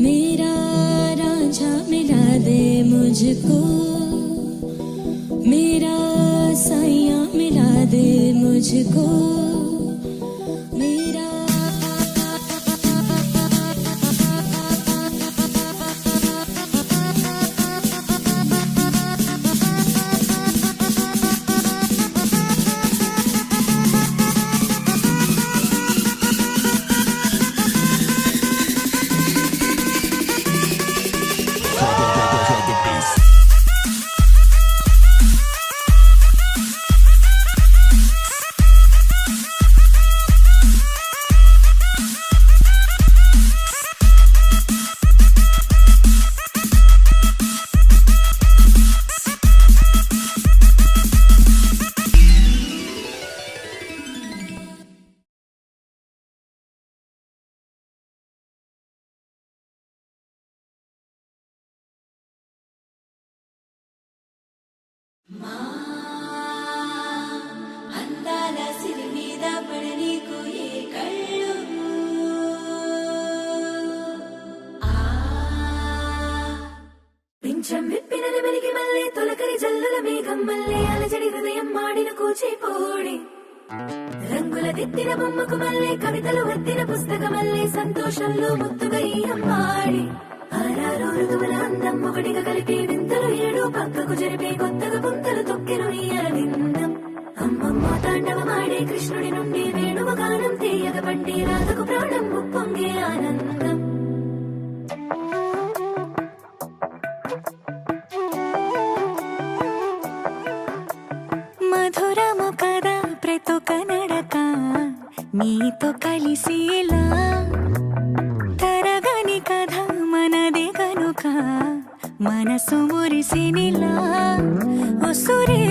मेरा रांझा मिला दे मुझको, मेरा साइया मिला दे मुझको, मेरा అందాల సిరి మీద పడి నీకు ఏ కళ్ళు పింఛం విప్పిన నెమలికి మళ్ళీ తొలకరి జల్లుల మేఘం మళ్ళీ అలజడి హృదయం మాడిన కూచిపోడి రంగుల దిద్దిన బొమ్మకు మళ్ళీ కవితలు వద్దిన పుస్తకం మళ్ళీ సంతోషంలో ముద్దుగా ఈ అమ్మాడి ఆరారు ఋతువుల అందం ఒకటిగా కలిపి వింతలు ఏడు పక్కకు జరిపే కొత్తగా పుంతలు తొక్కెను ఈ అరవిందం అమ్మమ్మ తాండవమాడే కృష్ణుడి నుండి వేణువ గానం తీయగ పండి రాధకు ప్రాణం ఉప్పొంగే ఆనందం మధురము కదా ప్రతొక నడక నీతో కలిసేలా తరగని కథ మనదే కనుక మనసు మురిసినిలా ఒసురే